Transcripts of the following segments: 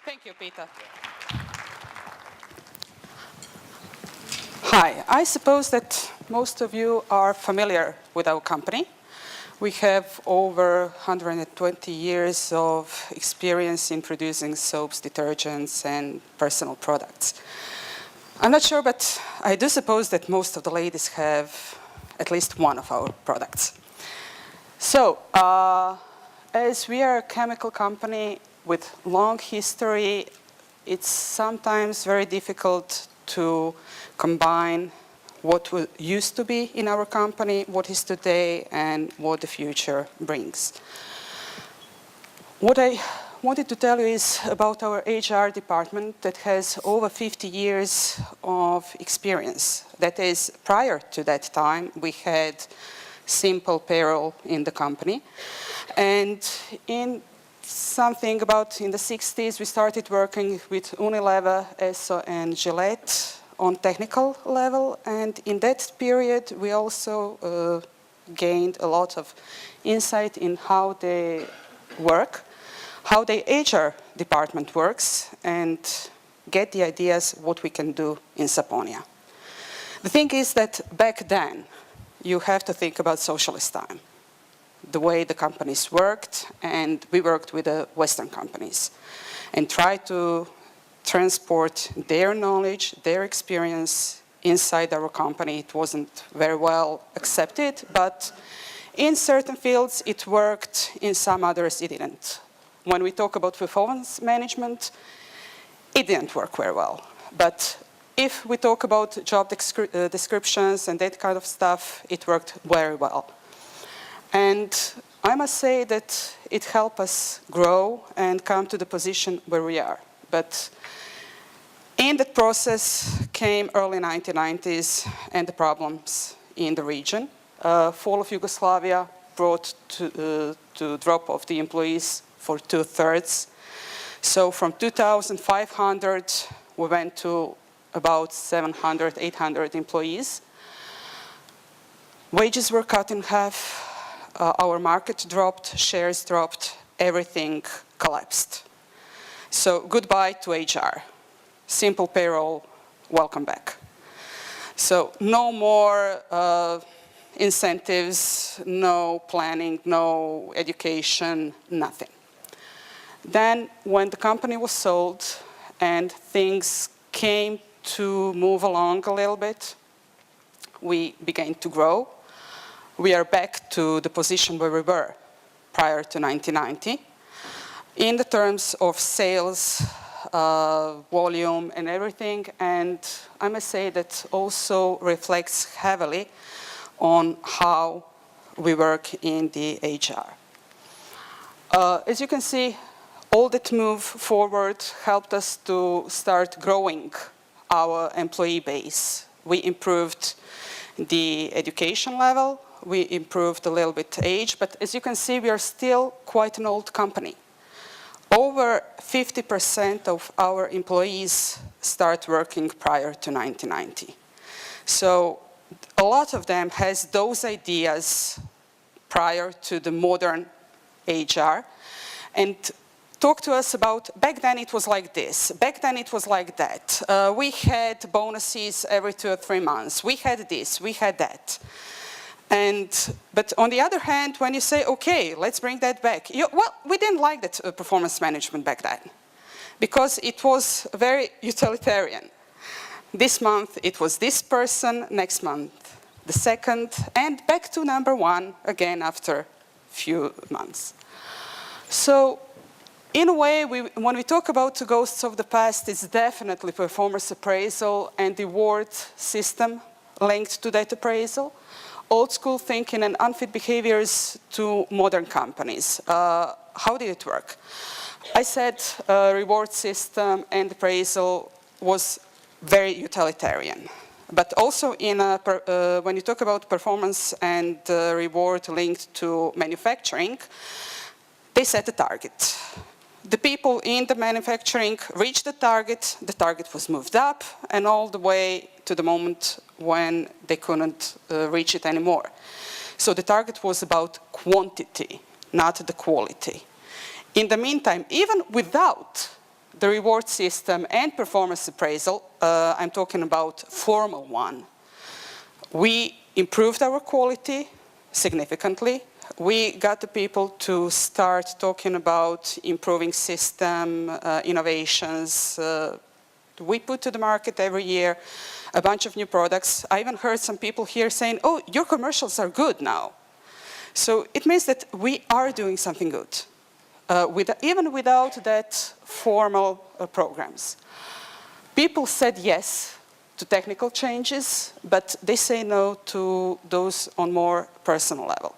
Thank you, Peter. Hi, I suppose that most of you are familiar with our company. We have over 120 years of experience in producing soaps, detergents, and personal products. I'm not sure, but I do suppose that most of the ladies have at least one of our products. So, as we are a chemical company with long history, it's sometimes very difficult to combine what used to be in our company, what is today, and what the future brings. What I wanted to tell you is about our HR department that has over 50 years of experience. That is, prior to that time, we had simple payroll in the company. And in something about in the 60s, we started working with Unilever, Esso, and Gillette on technical level. And in that period, we also gained a lot of insight in how they work, how the HR department works, and get the ideas what we can do in Saponia. The thing is that back then, you have to think about socialist time, the way the companies worked, and we worked with the Western companies, and tried to transport their knowledge, their experience inside our company. It wasn't very well accepted, but in certain fields it worked, in some others it didn't. When we talk about performance management, it didn't work very well. But if we talk about job descriptions and that kind of stuff, it worked very well. And I must say that it helped us grow and come to the position where we are. But in that process came early 1990s and the problems in the region. Fall of Yugoslavia brought to drop of the employees for 2/3. So from 2,500, we went to about 700, 800 employees. Wages were cut in half. Our market dropped, shares dropped, everything collapsed. So goodbye to HR. Simple payroll, welcome back. So no more incentives, no planning, no education, nothing. Then when the company was sold and things came to move along a little bit, we began to grow. We are back to the position where we were prior to 1990. In the terms of sales, volume and everything, and I must say that also reflects heavily on how we work in the HR. As you can see, all that move forward helped us to start growing our employee base. We improved the education level, we improved a little bit age, but as you can see, we are still quite an old company. Over 50% of our employees start working prior to 1990. So a lot of them has those ideas prior to the modern HR. And talk to us about, back then it was like this, back then it was like that. We had bonuses every 2 or 3 months. We had this, we had that. But on the other hand, when you say, okay, let's bring that back. Well, we didn't like that performance management back then because it was very utilitarian. This month it was this person, next month the second, and back to number one again after a few months. So in a way, when we talk about the ghosts of the past, it's definitely performance appraisal and the reward system linked to that appraisal. Old school thinking and unfit behaviors to modern companies. How did it work? I said reward system and appraisal was very utilitarian. But also when you talk about performance and reward linked to manufacturing, they set a target. The people in the manufacturing reached the target was moved up, and all the way to the moment when they couldn't reach it anymore. So the target was about quantity, not the quality. In the meantime, even without the reward system and performance appraisal, I'm talking about formal one, we improved our quality significantly. We got the people to start talking about improving system, innovations. We put to the market every year a bunch of new products. I even heard some people here saying, oh, your commercials are good now. So it means that we are doing something good, even without that formal programs. People said yes to technical changes, but they say no to those on more personal level.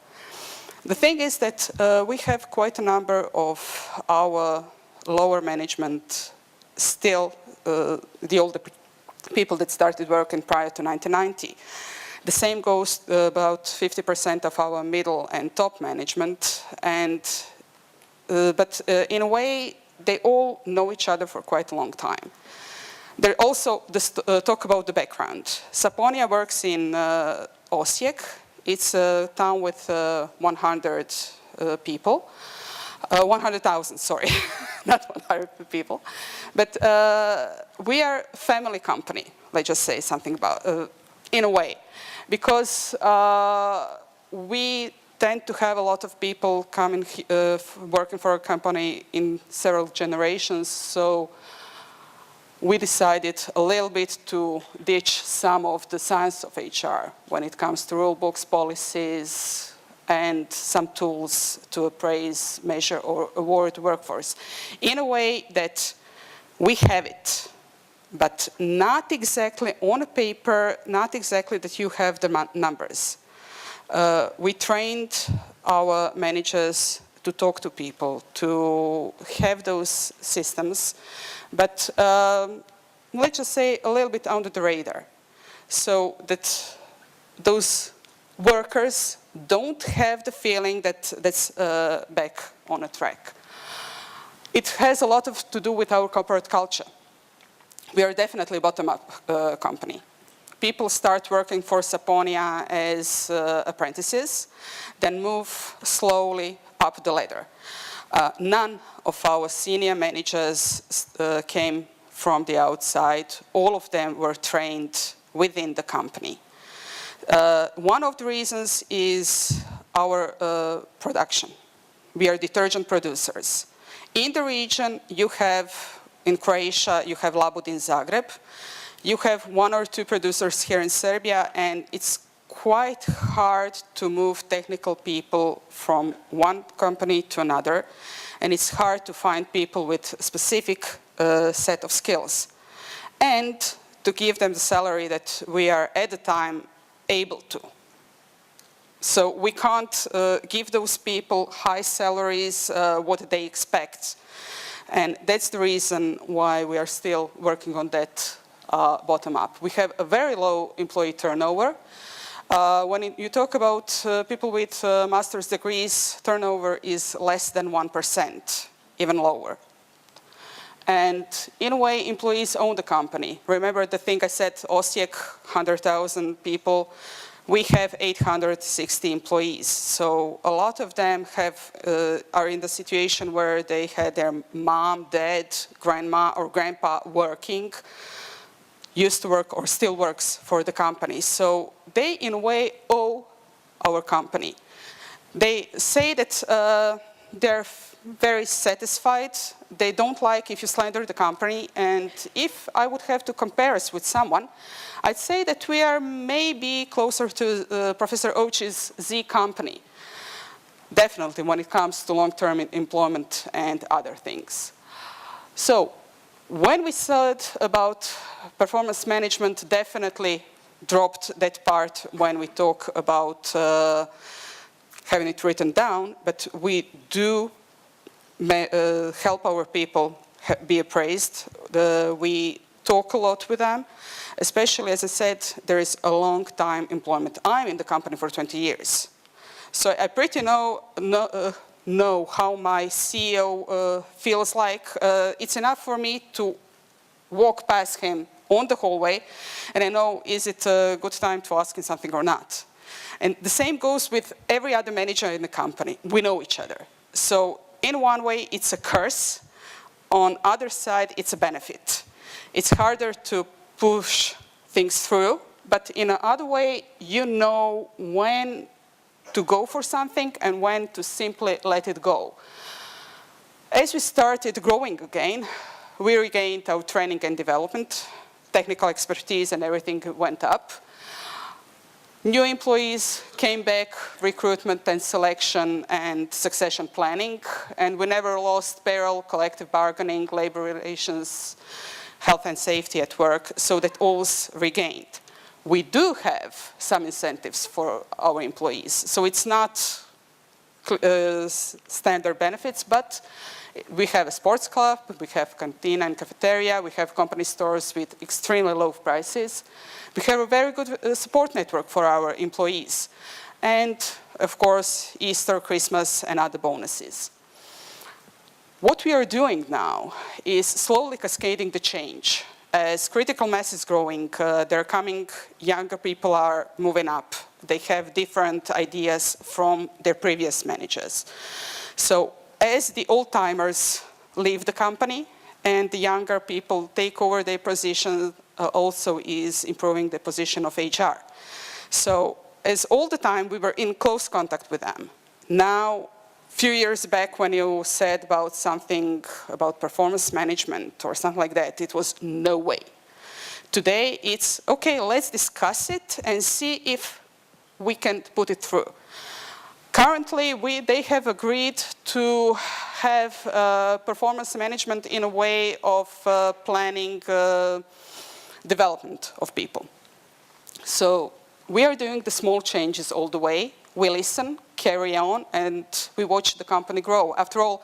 The thing is that we have quite a number of our lower management still, the older people that started working prior to 1990. The same goes about 50% of our middle and top management, but in a way, they all know each other for quite a long time. There also, talk about the background. Saponia works in Osijek. It's a town with 100 people. 100,000, sorry, not 100 people. But we are a family company, let's just say something about, in a way. Because we tend to have a lot of people coming, working for our company in several generations, so we decided a little bit to ditch some of the science of HR when it comes to rule books, policies, and some tools to appraise, measure, or award workforce. In a way that we have it, but not exactly on a paper, not exactly that you have the numbers. We trained our managers to talk to people, to have those systems, but let's just say a little bit under the radar, so that those workers don't have the feeling that that's back on a track. It has a lot to do with our corporate culture. We are definitely a bottom-up company. People start working for Saponia as apprentices, then move slowly up the ladder. None of our senior managers came from the outside. All of them were trained within the company. One of the reasons is our production. We are detergent producers. In the region, you have, in Croatia, you have Labud in Zagreb. You have 1 or 2 producers here in Serbia, and it's quite hard to move technical people from one company to another, and it's hard to find people with a specific set of skills, and to give them the salary that we are at the time able to. So we can't give those people high salaries, what they expect, and that's the reason why we are still working on that bottom up. We have a very low employee turnover. When you talk about people with master's degrees, turnover is less than 1%, even lower. And in a way, employees own the company. Remember the thing I said, Osijek, 100,000 people. We have 860 employees. So a lot of them are in the situation where they had their mom, dad, grandma, or grandpa working, used to work or still works for the company. So they, in a way, owe our company. They say that they're very satisfied. They don't like if you slander the company. And if I would have to compare us with someone, I'd say that we are maybe closer to Professor Božić's Z company. Definitely when it comes to long-term employment and other things. So when we said about performance management, definitely dropped that part when we talk about having it written down, but we do help our people be appraised. We talk a lot with them, especially, as I said, there is a long time employment. I'm in the company for 20 years. So I pretty know how my CEO feels like. It's enough for me to walk past him on the hallway, and I know, is it a good time to ask him something or not? And the same goes with every other manager in the company. We know each other. So in one way, it's a curse. on other side, it's a benefit. It's harder to push things through, but in another way, you know when to go for something and when to simply let it go. As we started growing again, we regained our training and development, technical expertise and everything went up. New employees came back, recruitment and selection and succession planning, and we never lost payroll, collective bargaining, labor relations, health and safety at work, so that all's regained. We do have some incentives for our employees, so it's not standard benefits, but we have a sports club, we have canteen and cafeteria, we have company stores with extremely low prices. We have a very good support network for our employees. And of course, Easter, Christmas, and other bonuses. What we are doing now is slowly cascading the change. As critical mass is growing, they're coming, younger people are moving up. They have different ideas from their previous managers. So as the old-timers leave the company and the younger people take over their position, also is improving the position of HR. So as all the time we were in close contact with them. Now, a few years back when you said about something about performance management or something like that, it was no way. Today it's, okay, let's discuss it and see if we can put it through. Currently, they have agreed to have performance management in a way of planning development of people. So we are doing the small changes all the way. We listen, carry on, and we watch the company grow. After all,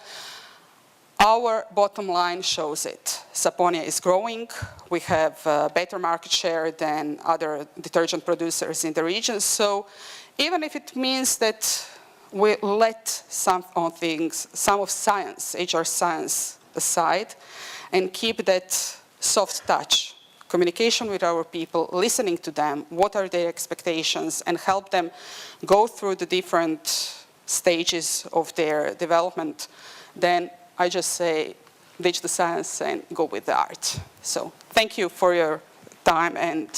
our bottom line shows it. Saponia is growing. We have better market share than other detergent producers in the region. So even if it means that we let some of science, HR science aside, and keep that soft touch, communication with our people, listening to them, what are their expectations, and help them go through the different stages of their development, then I just say, ditch the science and go with the art. So thank you for your time and